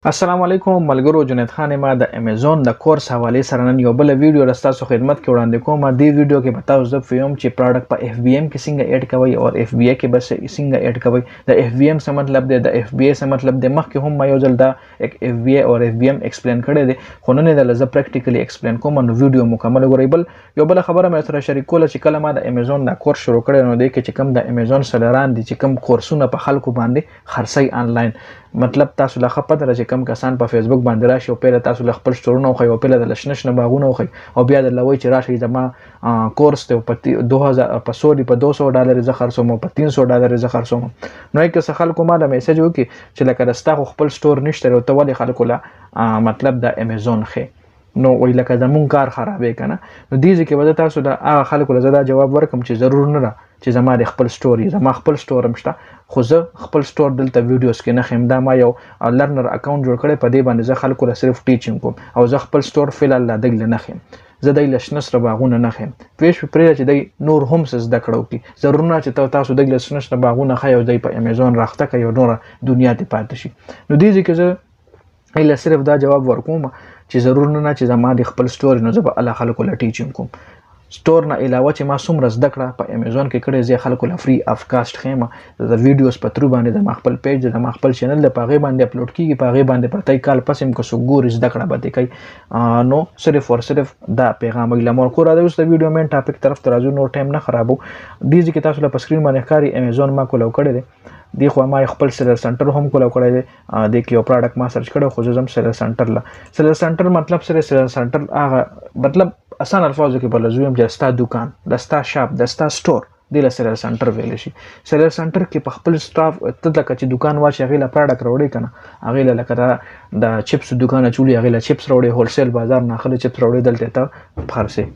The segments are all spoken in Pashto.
السلام علیکم ملګرو. جنید خان ما د امیزون د کورس حواله سره نن یو بل ویډیو رستاسو خدمت کې وړاندې کوم. د ویډیو کې بتاو زه فیم چې پروډکټ په اف بی ام کې څنګه اډ کوي او اف بی ای کې بس څنګه اډ کوي. د اف بی ام څه مطلب دی، د اف بی ای څه مطلب دی. مخکې هم ما یو ځل دا اف بی ای او اف بی ام ایکسپلین کړی دی، خو نن د لزه پریکټیکلی ایکسپلین کوم. نو ویډیو مکمل وګورئ. بل یو بل خبره مې سره شریک کوله چې کله ما د امیزون دا کورس شروع کړی نو د کې چې کوم د امیزون سلران دي چې کوم کورسونه په خلکو باندې خرڅي آنلاین، مطلب تاسو له خپل درجه کم کسان په فیسبوک باندې راشي او پیله تاسو له خپل سټورونه خو پیله د لشنش نه باغونه خو او بیا د لوي چې راشي زما کورس ته په 2000 په 100 په $200 زه خرڅوم په $300 زه خرڅوم. نو یک څه خلکو ما د میسج وکي چې لکه رستا خپل سټور نشته او ته ولې خلکو لا مطلب د امیزون خې نو وی لکه زمون کار خرابې کنه. نو دیږي کې ودا تاسو د هغه خلکو له زدا جواب ورکم چې ضرور نه را چې زما د خپل سټوري زما خپل سټور مشته، خو زه خپل سټور دلته ویډیوز کې نه خیم. دا ما یو لرنر اکاونټ جوړ کړی، په دې باندې زه خلکو له صرف ټیچینګ کوم او زه خپل سټور فعلا لا دګل نه خیم. زه د لشنس باغونه نه خیم پېښ پرې چې د نور هم څه زده کړو کی ضرور نه چې تاسو د لشنس باغونه خایو د په امیزون راخته کوي او نور دنیا ته پاتې شي. نو دې ځکه زه ایله صرف دا جواب ورکوم چې ضرور نه چې زما د خپل سټور نو زه به الله خلکو له ټیچینګ کوم. سټور نه علاوه چې ما څومره زده کړه په امیزون کې کړې زه خلکو له فری اف کاست خېمه د ویډیوز په ترو باندې د خپل پیج د خپل چینل د پاغه باندې اپلوډ کیږي، پاغه باندې پرتای کال پسیم کو سو ګور زده کړه به کوي. نو صرف اور صرف دا پیغام لمر کو را د اوس د ویډیو مین ټاپک طرف ته راځو، نو ټایم نه خرابو. دې ځکه تاسو له سکرین باندې ښکاری امیزون ما کولو کړی دی. دی خو ما خپل سیلر سنټر هم کولو کړی دی. د کې یو پروډکټ ما سرچ کړو خو زم سیلر سنټر لا سیلر سنټر مطلب سیلر سنټر هغه مطلب آسان الفاظو کې بل زویم چې ستا دکان دستا شاپ دستا سټور د سیلر سنټر ویل شي. سیلر سنټر کې په خپل سټاف ته لکه چې دکان واچي غیله پروډکټ وروړي کنه غیله لکه د چپس دکان چولي غیله چپس وروړي هولسیل بازار نه خله چپس وروړي دلته ته خرڅه.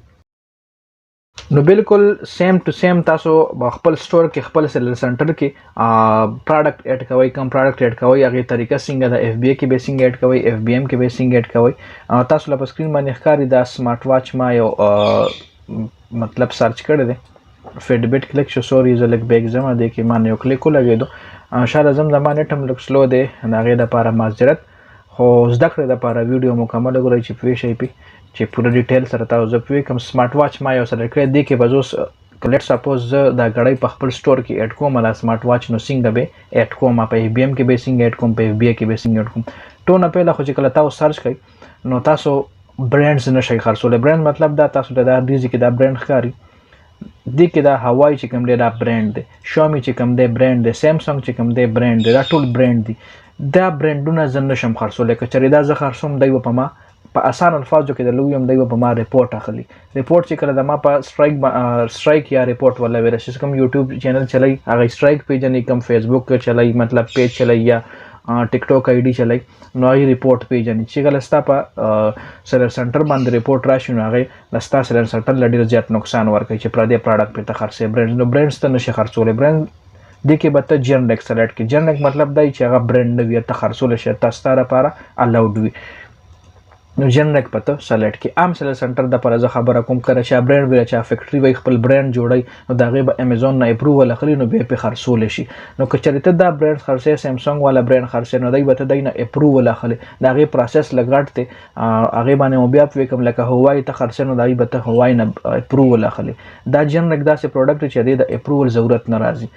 نو بالکل سیم ټو سیم تاسو خپل سٹور کې خپل سیلر سنټر کې پروډکټ اډ کوئ، کوم پروډکټ اډ کوئ هغه طریقه څنګه د اف بی ای کې به څنګه اډ کوئ، اف بی ام کې به څنګه اډ کوئ. تاسو له سکرین باندې ښکاری دا سمارټ واچ ما یو مطلب سرچ کړی دی فیډبیټ کلیک شو سوري زه لک بیگ زما دی کې ما یو کلیک ولګیدو شاید زم د ما نټم لک سلو دی هغه د لپاره معذرت، خو زده کړې د لپاره ویډیو مکمل غوړی چې پوه شئ چې پوره ډیټیل سره تاسو زه پوه کوم. سمارټ واچ ما یو سره کړی دی کې بزوس لیټ سپوز زه دا غړی په خپل سٹور کې اډ کوم لا سمارټ واچ نو څنګه به اډ کوم په بی ام کې به څنګه اډ کوم په بی ای کې به څنګه اډ کوم. ټونه په خو چې کله تاسو سرچ کړئ نو تاسو برانډز نشئ خرڅول. برانډ مطلب دا تاسو د دې کې دا برانډ ښکاری دی کې دا هوای چې کوم دی دا برانډ دی، شاومی چې کوم دی برانډ دی، سامسونګ چې کوم دی برانډ دی، دا ټول برانډ دي. دا برانډونه زه نشم خرڅول. که چېرې دا زه خرڅوم دی په ما په آسان الفاظو کې د لویم دی په ما ریپورت اخلي. ریپورت چې کله د ما په سټرایک یا ریپورت ولا ورشي کوم یوټیوب چینل چلای هغه سټرایک پیج نه کوم فیسبوک چلای مطلب پیج چلای یا ټیک ټاک آی ډی چلای نو هغه ریپورت پیج نه چې کله ستا په سیلر سنټر باندې ریپورت راشي نو هغه لستا سیلر سنټر لډیر زیات نقصان ورکوي چې پر دې پروډکټ په تخرڅه برانډ نو برانډز ته نشي خرڅول. برانډ د کې به ته جنریک سلیکټ کې جنریک مطلب دی چې هغه برانډ نه وي ته خرڅول شي تاسو لپاره الاود وي. نو جنریک پته سلیکټ کې عام سیلر سنټر د پر زه خبره کوم کړه چې برانډ ویل چې فیکټری وای خپل برانډ جوړي نو دغه به امیزون نه اپروول اخلي نو به په خرڅول شي. نو که چېرته دا برانډ خرڅه سامسونګ والا برانډ خرڅه نو دای به ته دینه اپروول اخلي دغه پروسس لګړت ته هغه باندې مو بیا په کوم لکه هوای ته خرڅه نو دای به ته هوای نه اپروول اخلي. دا جنریک داسې پروډکټ چې د اپروول ضرورت نه راځي.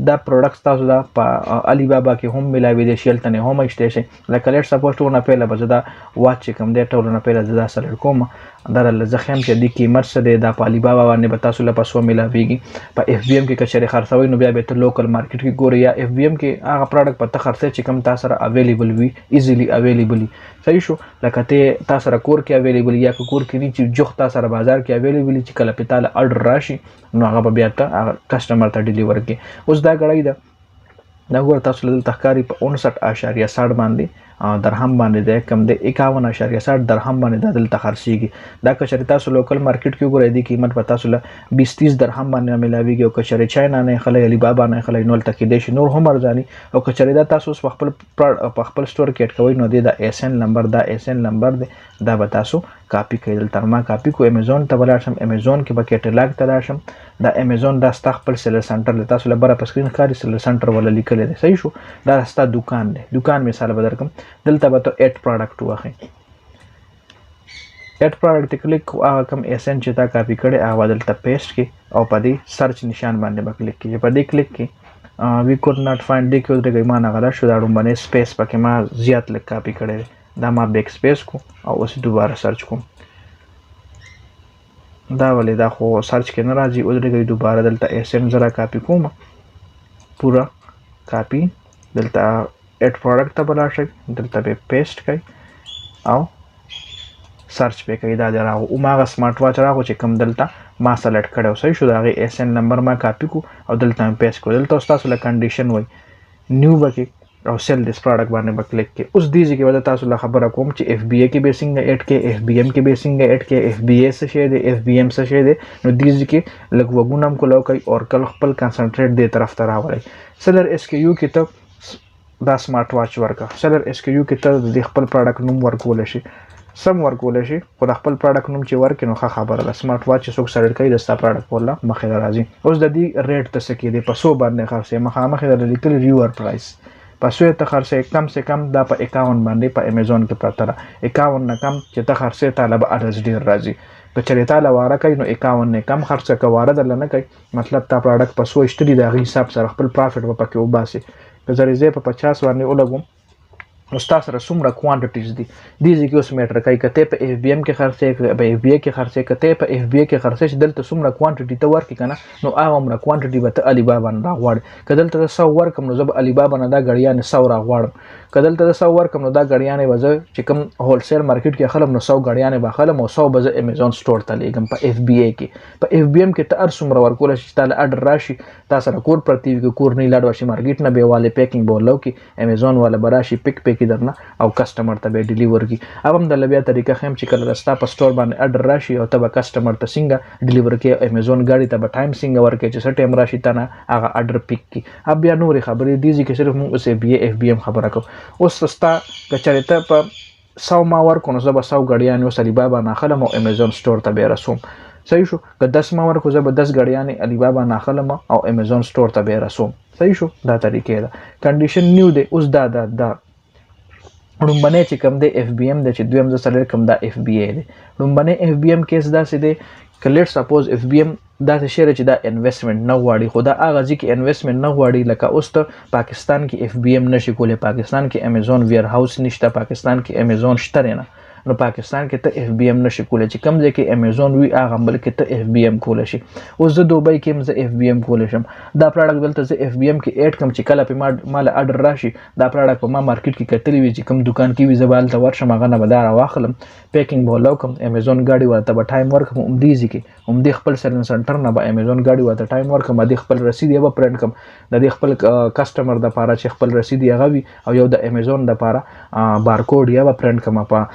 دا پروډکټس تاسو دا په علی بابا کې هم ملاوي دي شیلته نه هم اشته شي لکه لیټ سپوز ټو نه پیله بزدا واچ کوم دی ټول نه پیله زدا سره کوم در لزخم چې د قیمت سره د علی بابا باندې به تاسو له پسو ملاويږي. په اف بی ام کې کچره خرڅوي نو بیا به ته لوکل مارکیټ کې ګوري یا اف بی ام کې هغه پروډکټ په تخرڅه چې کوم تاسو سره اویلیبل وي ایزیلی اویلیبل صحیح شو. لکه ته تاسو سره کور کې اویلیبل یا کور کې نه چې جوخ تاسو سره بازار کې اویلیبل چې کله په تعالی اورډر راشي نو هغه بیا ته کسٹمر ته ډیلیور کې. اوس دا غړی دا ګور تاسو له تخکاری په 59.60 باندې درهم باندې د کم د 51.60 درهم باندې د تخرسيږي. دا کچره تاسو لوکل مارکیټ کې ګورئ دی قیمت په تاسو له 20-30 درهم باندې ملاويږي او کچره چاینا نه خلای علی بابا نه خلای نول تکې دیش نور هم ارزاني او کچره دا تاسو په خپل سٹور کې اټ کوي نو د اس ان نمبر دا اس ان نمبر دا به تاسو کاپی کړئ. تر ما کاپی کو امیزون ته ولاشم امیزون کې به کټلاګ ته راشم دا امیزون دا ستا خپل سیلر سنټر له تاسو لپاره په سکرین ښکاري سیلر سنټر ولا لیکل دي صحیح شو. دا ستا دکان دی دکان مثال بدرکم دلته به ته اډ پروډکټ واخې اډ پروډکټ کلیک هغه کوم اسن چې تا کاپی کړي هغه دلته پیسټ کې او په دې سرچ نشان باندې به کلیک کړي په دې کلیک کې we could not find دې کې ودرېږئ ما نه غلط شو دا ډومبنی سپیس پکې ما زیات لږ کاپی کړی دی دا ما بیک سپیس کو او اوس دوباره سرچ کوم دا ولې دا خو سرچ کې نه راځي ودرېږئ دوباره دلته اسن زره کاپی کوم پورا کاپی دلته اډ پروډکټ ته به لاړ شئ دلته به پیسټ کړئ او سرچ به کوي دا راغو او ماغه سمارټ واچ راغو چې کوم دلته ما سلیکټ کړو صحیح شو دا غي اس ان نمبر ما کاپی کو او دلته پیسټ کو دلته تاسو له کنډیشن وای نیو بکی او سیل دیس پروډکټ باندې به کلیک کې اوس دیږي کې ودا تاسو له خبره کوم چې اف بی ای کې بیسنګ اډ کې اف بی ایم کې بیسنګ اډ کې اف بی ای څه شی دی اف بی ایم څه شی دی نو دیږي کې لګ وګونم کولو کوي او کل خپل کنسنټریټ دې طرف ته راوړي سلر اس کې یو کې ته دا سمارټ واچ ورکا سلر اس کې یو کې ته د خپل پروډکټ نوم ورکول شي سم ورکول شي خو د خپل پروډکټ نوم چې ورکې نو ښه خبره ده سمارټ واچ چې څوک سلیکټ کوي د ستا پروډکټ ولا مخې راځي اوس د دې ریټ ته څه کې دی په 100 باندې خرڅې مخامخې د لیکل ریور پرایس په 100 ته خرڅې کم سے کم دا په 51 باندې په امیزون کې پراته ده 51 نه کم چې ته خرڅې طالب ارز ډیر راځي که چېرې تا له واره کوي نو 51 نه کم خرڅه که واره درله نه کوي مطلب تا پروډکټ په 100 اشتري د هغې حساب سره خپل پرافټ به پکې وباسي که زریزې په 50 باندې ولګوم نو ستا سره څومره کوانټیټیز دي دې ځای کې اوس میټر کوي که ته په اف بی ایم کې خرڅې په اف بی ای کې خرڅې که ته په اف بی ای کې خرڅې چې دلته څومره کوانټیټي ته ورکړي که نه نو هغه عمره کوانټیټي به ته علي بابا نه راغواړې که دلته زه 100 ورکړم نو زه به علي بابا نه دا ګړیانې 100 راغواړم که دلته زه 100 ورکړم نو دا ګړیانې به زه چې کوم هولسیل مارکیټ کې اخلم نو 100 ګړیانې به اخلم او 100 به زه امیزون سټور ته لیږم په اف بی ای کې په اف بی ایم کې ته هر څومره ورکولی شي چې تا له اډر راشي تا سره کور پرتی وي که کور نه لاړ شي مارکیټ نه به والې پیکینګ به ولو کې امیزون والا به راشي پیک پیکې درنه او کسټمر ته به ډیلیور کی اب هم د لبیا طریقه خیم چې کله رستا په سٹور باندې اډر راشي او ته به کسټمر ته څنګه ډیلیور کی امیزون غاډي ته به ټایم څنګه ورکې چې څه ټایم راشي ته نه هغه اډر پیک کی اب بیا نورې خبرې دي چې صرف موږ اوس بي اف بي ام خبره کو اوس سستا کچره ته په 100 ما ورکو نو زه به 100 غړیان او علي بابا نه خلم او امیزون سٹور ته به رسوم صحیح شو که 10 ما ورکو زه به 10 غړیان علي بابا نه خلم او امیزون سٹور ته به رسوم صحیح شو دا طریقې ده کنډیشن نیو دی اوس دا ډومبنه چې کوم دی اف بی ام د چې دویم ز سره کوم دا اف بی ای دی ډومبنه اف بی ام کیس دا سي دی که لیټ سپوز اف بی ام دا شهر چې دا انویسټمنټ نه غواړي خو دا هغه ځکه انویسټمنټ نه غواړي لکه اوس ته پاکستان کې اف بی ام نشي کولای پاکستان کې امیزون ویر هاوس نشته پاکستان کې امیزون شته نه نو پاکستان کې ته اف بی ام نشي کولای چې کم ځای کې امیزون وی هغه بل کې ته اف بی ام کولای شي اوس زه دوبۍ کې زه اف بی ام کولای شم دا پروډکټ دلته زه اف بی ام کې اډ کم چې کله په مال اډر راشي دا پروډکټ په ما مارکیټ کې کتلی وي چې کم دکان کې وي زبال ته ورشم هغه نه بدار واخلم پیکینګ بولو کم امیزون غاډي ورته به ټایم ورکم هم دې ځکه هم دې خپل سرن سنټر نه به امیزون غاډي ورته ټایم ورکم دې خپل رسید یې به پرنټ کم د دې خپل کسٹمر د پاره چې خپل رسید یې غوي او یو د امیزون د پاره بارکوډ یې به پرنټ کم په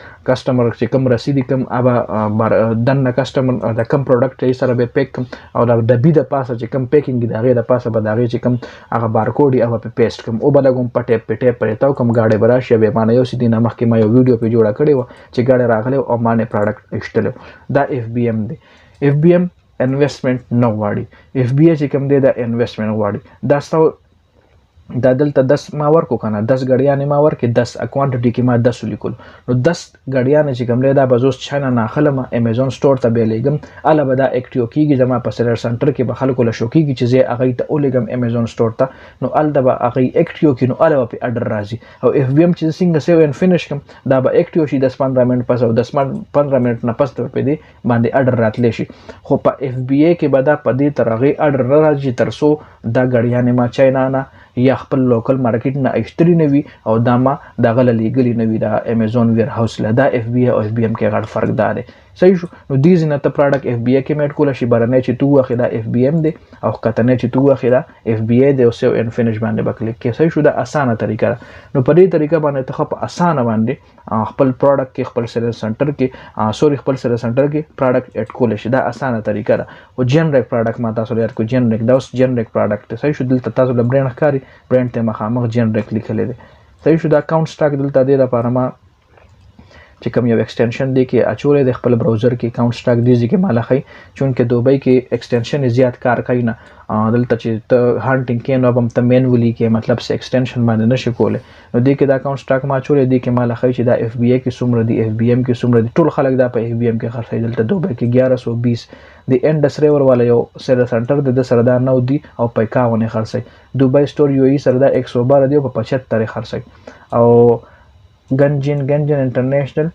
کسٹمر چې کم رسیدي کم ابا دنه کسٹمر د کم پروډکټ یې سره به پیک کم او د بي د پاسه چې کم پیکینګ د هغه د پاسه به د هغه چې کم هغه بارکوډ یې په پیسټ کم او بلګم پټه پټه تاو کم غاډه براشي به معنی یو سیدی نامخ کې ما یو ویډیو په جوړه کړی و چې غاډه راغله او معنی پروډکټ اشتلو دا اف بی ام دی اف بی ام انویسټمنټ نه غواړي اف بی ای چې کم دی دا انویسټمنټ غواړي دا ستو دا دلته 10 ما ورکو کنه 10 غړیانې ما ورکې 10 کوانټیټي کې ما 10 لیکل نو 10 غړیانې چې کوم دا بزوس چانه نه خلم امیزون سٹور ته به لګم اله به دا اکټیو کیږي زما په سلر سنټر کې به خلکو له شو کیږي چې زه هغه ته ولګم امیزون سٹور ته نو ال د به هغه اکټیو کې نو اله په اډر راځي او اف بی ام چې څنګه سیو ان فینیش کم دا به اکټیو شي 10-15 منټ پس او 10-15 منټ نه پس ته په دې باندې اډر راتلی شي خو په اف بی ای کې به دا په دې ترغه اډر راځي ترسو دا غړیانې ما چاینا نه یا خپل لوکل مارکیټ نه اشتري نه وي او دا ما دغه لیګلی نه وي دا امیزون ویر هاوس له دا اف بی ای او اف بی ام کې غړ فرق دی صحیح شو نو دې نه ته پروډکټ اف بی ای کې میټ کوله شي برنه چې تو واخې دا اف بی ام دی او کتنه چې تو واخې دا اف بی ای دی او سیو ان فینیش باندې بکلیک کې صحیح شو دا اسانه طریقه نو په دې طریقه باندې ته په اسانه باندې خپل پروډکټ کې خپل سیل سنټر کې خپل سیل سنټر کې پروډکټ اډ کوله شي دا اسانه طریقه ده او جنریک پروډکټ ما تاسو لپاره کو جنریک دا اوس جنریک پروډکټ صحیح شو دلته تاسو د برانډ ښکاری برانډ ته مخامخ جنریک لیکل دي صحیح شو دا اکاونټ سٹاک دلته دی لپاره ما چې کوم یو ایکسټنشن دی کې اچولې د خپل براوزر کې اکاونټ سٹاک دی چې مال خي چونکه دوبۍ کې ایکسټنشن زیات کار کوي نه دلته چې ته هانټینګ کې نو هم ته مینولی کې مطلب سه ایکسټنشن باندې نشي کولای نو دې کې دا اکاونټ سٹاک ما چولې دی کې مال خي چې دا اف بی ای کې څومره دی اف بی ام کې څومره دی ټول خلک دا په اف بی ام کې خرڅي دلته دوبۍ کې 1120 د انډس ریور والا یو سره سنټر د سره دا 9 دی او په 51 خرڅي دوبۍ سٹور یو ای سره دا 112 دی او په 75 خرڅي او گنجین انټرنیشنل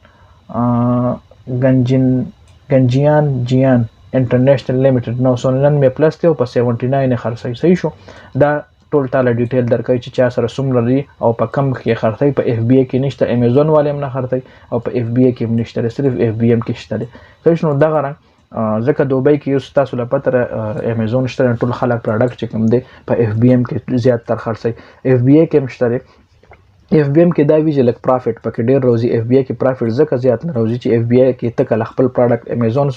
گنجیان انټرنیشنل لیمیټډ 999 پلس ته په 79 خرڅي صحیح شو دا ټول ټاله ډیټیل درکوي چې چا سره څومره لري او په کم کې خرڅي په اف بی ای کې نشته امیزون والے هم نه خرڅي او په اف بی ای کې نشته صرف اف بی ام کې شته صحیح شو دا غره ځکه دوبۍ کې یو تاسو لپاره امیزون شته ټول خلک پروډکټ چې کوم دی په اف بی ام کې زیات تر خرڅي اف بی ای کې هم شته اف بی ام کې دا وی چې لک پروفټ پکې ډیر روزي اف بی ای کې پروفټ ځکه زیات نه روزي چې اف بی ای کې تک خپل پروډکټ امیزون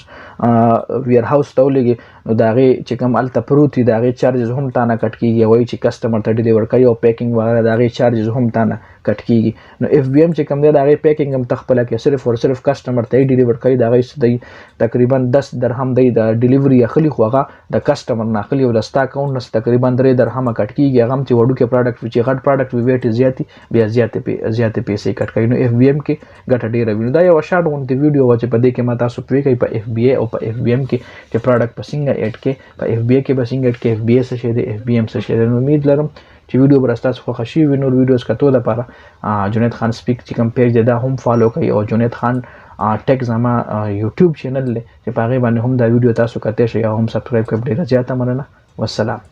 ویر هاوس ته ولګي نو دا غي چې کوم الته پروتي دا غي چارجز هم تانه کټ کیږي وای چې کسٹمر ته ډیلیور کوي او پیکینګ وغیرہ دا غي چارجز هم تانه کټ کیږي نو اف بی ام چې کوم دی دا غي پیکینګ هم تخپل کې صرف او صرف کسٹمر ته ډیلیور کوي دا غي تقریبا 10 درهم دی د ډیلیوری اخلي خوغه د کسٹمر نه اخلي ولستا اکاونټ نس تقریبا 3 درهم کټ کیږي هغه چې وړو کې پروډکټ چې غټ پروډکټ ویټ زیاتی بیا زیاتې پیسې کټ کوي نو اف بی ام کې ګټه ډیره ویني دا یو شارټ غونډه ویډیو و چې په دې کې ما تاسو پوي کوي په اف بی ای او په اف بی ام کې چې پروډکټ په څنګه اډ کې په اف بی ای کې به څنګه اډ کې اف بی ای څه شي دی اف بی ام څه شي دی نو امید لرم چې ویډیو برستا خو خوشي وینو ویډیوز کتو د لپاره جنید خان سپیک چې کوم پیج دا هم فالو کوي او جنید خان ټیک زما یوټیوب چینل له چې پاغه باندې هم دا ویډیو تاسو کته شي او هم سبسکرایب کړئ ډیره زیاته مننه والسلام